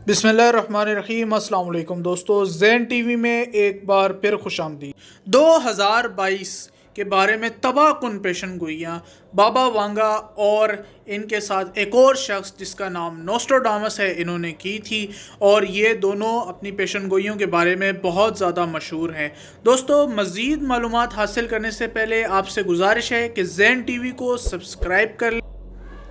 बिस्मिल्लाहिर्रहमानिर्रहीम। अस्सलाम वालेकुम दोस्तों, ज़ेन टीवी में एक बार फिर खुश आमदीद। 2022 के बारे में तबाहकुन पेशन गोइयाँ बाबा वांगा और इनके साथ एक और शख्स जिसका नाम नोस्ट्राडामस है, इन्होंने की थी और ये दोनों अपनी पेशन गोइयों के बारे में बहुत ज़्यादा मशहूर हैं। दोस्तों, मज़ीद मालूमात हासिल करने से पहले आपसे गुजारिश है कि ज़ेन टीवी को सब्सक्राइब कर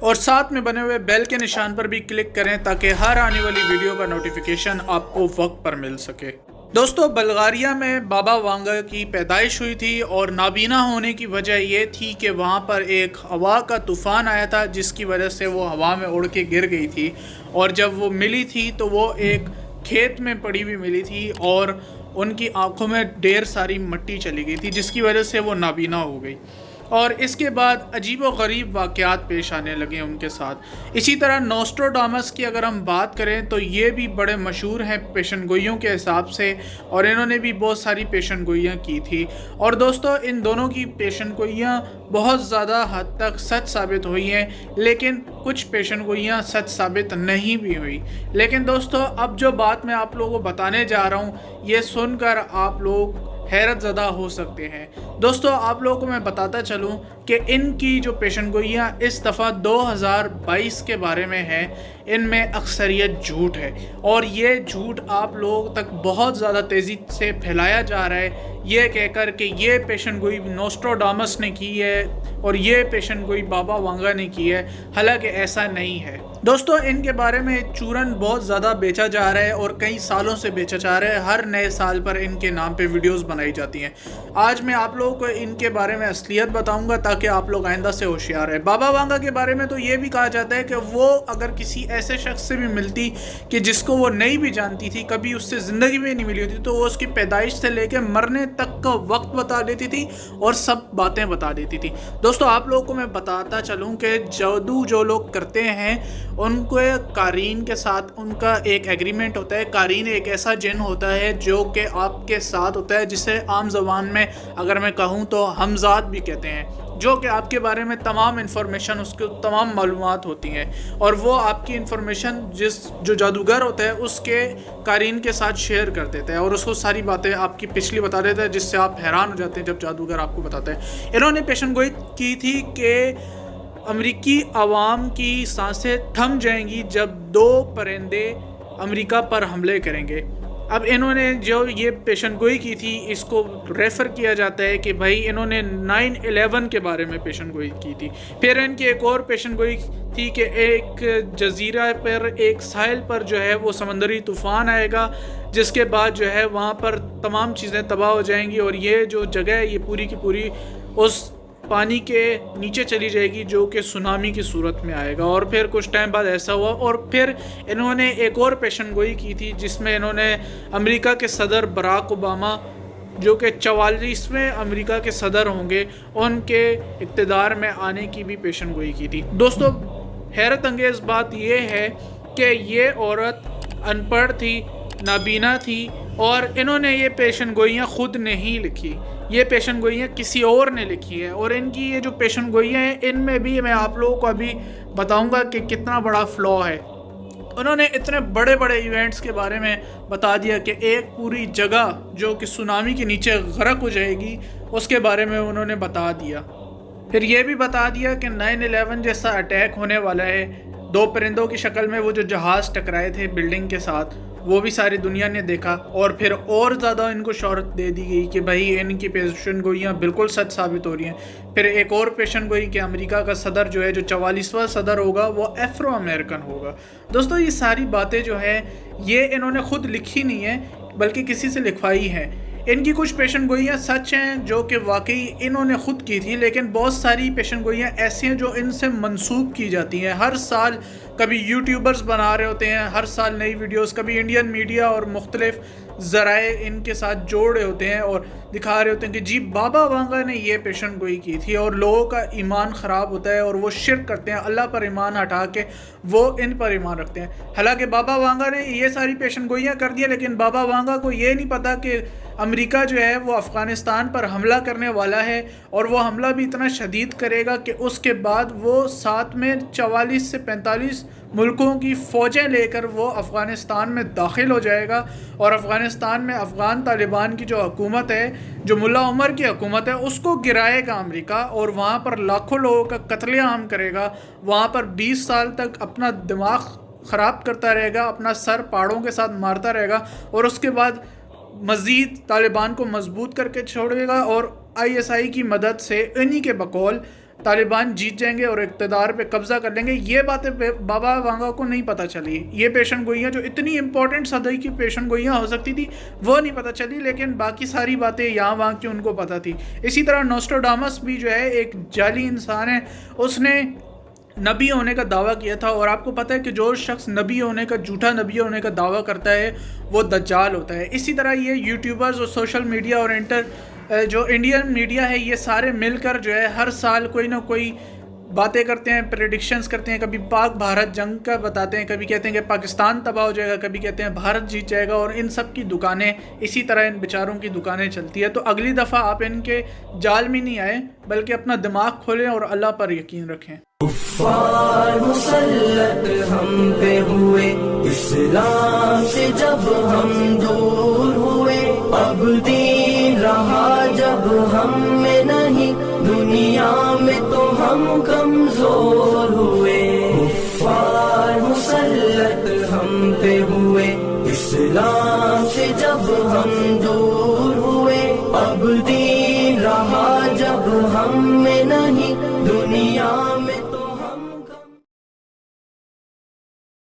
और साथ में बने हुए बेल के निशान पर भी क्लिक करें ताकि हर आने वाली वीडियो का नोटिफिकेशन आपको वक्त पर मिल सके। दोस्तों, बल्गारिया में बाबा वांगा की पैदाइश हुई थी और नाबीना होने की वजह यह थी कि वहाँ पर एक हवा का तूफ़ान आया था जिसकी वजह से वो हवा में उड़ के गिर गई थी और जब वो मिली थी तो वो एक खेत में पड़ी हुई मिली थी और उनकी आंखों में ढेर सारी मिट्टी चली गई थी जिसकी वजह से वो नाबीना हो गई और इसके बाद अजीब व गरीब वाक़यात पेश आने लगे उनके साथ। इसी तरह नोस्ट्राडामस की अगर हम बात करें तो ये भी बड़े मशहूर हैं पेशन गोइयों के हिसाब से और इन्होंने भी बहुत सारी पेशन गोइयाँ की थी। और दोस्तों, इन दोनों की पेशन गोइयाँ बहुत ज़्यादा हद तक सच साबित हुई हैं, लेकिन कुछ पेशन गोइयाँ सच साबित नहीं भी हुई। लेकिन दोस्तों, अब जो बात मैं आप लोगों को बताने जा रहा हूँ ये सुनकर आप लोग हैरत ज़दा हो सकते हैं। दोस्तों, आप लोगों को मैं बताता चलूं कि इनकी जो पेशन गोइयाँ इस दफ़ा 2022 के बारे में है, इनमें अक्सरियत झूठ है और ये झूठ आप लोगों तक बहुत ज़्यादा तेज़ी से फैलाया जा रहा है ये कहकर कि ये पेशन गोई नोस्ट्राडामस ने की है और ये पेशन गोई बाबा वांगा ने की है, हालांकि ऐसा नहीं है। दोस्तों, इनके बारे में चूरन बहुत ज़्यादा बेचा जा रहा है और कई सालों से बेचा जा रहा है। हर नए साल पर इनके नाम पे वीडियोस बनाई जाती हैं। आज मैं आप लोगों को इनके बारे में असलियत बताऊंगा ताकि आप लोग आइंदा से होशियार रहे। बाबा वांगा के बारे में तो ये भी कहा जाता है कि वो अगर किसी ऐसे शख्स से भी मिलती कि जिसको वो नहीं भी जानती थी, कभी उससे ज़िंदगी में नहीं मिली होती, तो वो उसकी पैदाइश से लेकर मरने तक का वक्त बता देती थी और सब बातें बता देती थी। दोस्तों, आप लोगों को मैं बताता चलूँ कि जादू जो लोग करते हैं उनको कारीन के साथ उनका एक एग्रीमेंट होता है। कारीन एक ऐसा जिन होता है जो कि आपके साथ होता है, जिसे आम ज़बान में अगर मैं कहूँ तो हमज़ाद भी कहते हैं, जो कि आपके बारे में तमाम इन्फॉर्मेशन, उसके तमाम मालूमात होती हैं और वो आपकी इन्फॉर्मेशन जो जादूगर होता है उसके कारीन के साथ शेयर कर देता है और उसको सारी बातें आपकी पिछली बता देता है, जिससे आप हैरान हो जाते हैं जब जादूगर आपको बताता है। इन्होंने पेशन गोई की थी कि अमेरिकी अवाम की सांसें थम जाएंगी जब दो परिंदे अमेरिका पर हमले करेंगे। अब इन्होंने जो ये पेशन गोई की थी इसको रेफ़र किया जाता है कि भाई इन्होंने 9/11 के बारे में पेशन गोई की थी। फिर इनकी एक और पेशन गोई थी कि एक जजीरा पर, एक साहिल पर जो है वो समंदरी तूफ़ान आएगा जिसके बाद जो है वहाँ पर तमाम चीज़ें तबाह हो जाएंगी और ये जो जगह है ये पूरी की पूरी उस पानी के नीचे चली जाएगी जो कि सुनामी की सूरत में आएगा। और फिर कुछ टाइम बाद ऐसा हुआ और फिर इन्होंने एक और पेशन गोई की थी जिसमें इन्होंने अमेरिका के सदर बराक ओबामा, जो कि 44वें अमेरिका के सदर होंगे, उनके इक़्तिदार में आने की भी पेशन गोई की थी। दोस्तों, हैरत अंगेज़ बात यह है कि ये औरत अनपढ़ थी, नाबीना थी और इन्होंने ये पेशन गोइयाँ ख़ुद नहीं लिखी, ये पेशन गोइयाँ किसी और ने लिखी है। और इनकी ये जो पेशन गोइयाँ हैं इनमें भी मैं आप लोगों को अभी बताऊंगा कि कितना बड़ा फ्लॉ है। उन्होंने इतने बड़े बड़े इवेंट्स के बारे में बता दिया कि एक पूरी जगह जो कि सुनामी के नीचे गर्क हो जाएगी उसके बारे में उन्होंने बता दिया। फिर ये भी बता दिया कि 9/11 जैसा अटैक होने वाला है, दो परिंदों की शक्ल में वो जो जहाज़ टकराए थे बिल्डिंग के साथ, वो भी सारी दुनिया ने देखा। और फिर और ज़्यादा इनको शोहरत दे दी गई कि भाई इनकी पेशन गोइयाँ बिल्कुल सच साबित हो रही हैं। फिर एक और पेशन गोई कि अमेरिका का सदर जो है, जो 44वां सदर होगा, वो अफ्रो अमेरिकन होगा। दोस्तों, ये सारी बातें जो है ये इन्होंने ख़ुद लिखी नहीं है बल्कि किसी से लिखवाई हैं। इनकी कुछ पेशन गोइयाँ सच हैं जो कि वाकई इन्होंने ख़ुद की थी, लेकिन बहुत सारी पेशन गोइयाँ ऐसी हैं जो इनसे मंसूब की जाती हैं। हर साल कभी यूट्यूबर्स बना रहे होते हैं, हर साल नई वीडियोस, कभी इंडियन मीडिया और मुख्तलिफ ज़राए इनके साथ जोड़ रहे होते हैं और दिखा रहे होते हैं कि जी बाबा वांगा ने ये पेशन गोई की थी और लोगों का ईमान ख़राब होता है और वो शिर्क करते हैं, अल्लाह पर ईमान हटा के वो इन पर ईमान रखते हैं। हालांकि बाबा वांगा ने ये सारी पेशन गोइयाँ कर दी, लेकिन बाबा वांगा को ये नहीं पता कि अमेरिका जो है वो अफ़गानिस्तान पर हमला करने वाला है और वो हमला भी इतना शदीद करेगा कि उसके बाद वो साथ में 44 से 45 ملکوں کی فوجیں لے کر وہ افغانستان میں داخل ہو جائے گا اور افغانستان میں افغان طالبان کی جو حکومت ہے، جو ملا عمر کی حکومت ہے، اس کو گرائے گا امریکہ، اور وہاں پر لاکھوں لوگوں کا قتل عام کرے گا. وہاں پر 20 سال تک اپنا دماغ خراب کرتا رہے گا، اپنا سر پہاڑوں کے ساتھ مارتا رہے گا، اور اس کے بعد مزید طالبان کو مضبوط کر کے چھوڑے گا، اور ISI کی مدد سے انہی کے بقول طالبان جیت جائیں گے اور اقتدار پہ قبضہ کر لیں گے. یہ باتیں بابا وانگا کو نہیں پتہ چلی. یہ پیشن گوئیاں جو اتنی امپورٹنٹ صدی کی پیشن گوئیاں ہو سکتی تھی وہ نہیں پتہ چلی، لیکن باقی ساری باتیں یہاں وہاں کی ان کو پتہ تھی. اسی طرح نوسٹراڈامس بھی جو ہے ایک جعلی انسان ہے، اس نے نبی ہونے کا دعویٰ کیا تھا، اور آپ کو پتہ ہے کہ جو شخص نبی ہونے کا، جھوٹا نبی ہونے کا دعویٰ کرتا ہے وہ دجال ہوتا ہے. اسی طرح یہ یوٹیوبرز اور سوشل میڈیا اور جو انڈین میڈیا ہے، یہ سارے مل کر جو ہے ہر سال کوئی نہ کوئی باتیں کرتے ہیں، پریڈکشنز کرتے ہیں. کبھی پاک بھارت جنگ کا بتاتے ہیں، کبھی کہتے ہیں کہ پاکستان تباہ ہو جائے گا، کبھی کہتے ہیں بھارت جیت جائے گا، اور ان سب کی دکانیں اسی طرح ان بیچاروں کی دکانیں چلتی ہے. تو اگلی دفعہ آپ ان کے جال میں نہیں آئیں، بلکہ اپنا دماغ کھولیں اور اللہ پر یقین رکھیں. کفار مسلط ہم پہ ہوئے، اسلام سے جب ہم دور ہوئے، اب دین رہا جب ہم میں نہیں، دنیا میں تو ہم کمزور ہوئے. کفار مسلط ہم پہ ہوئے، اسلام سے جب ہم دور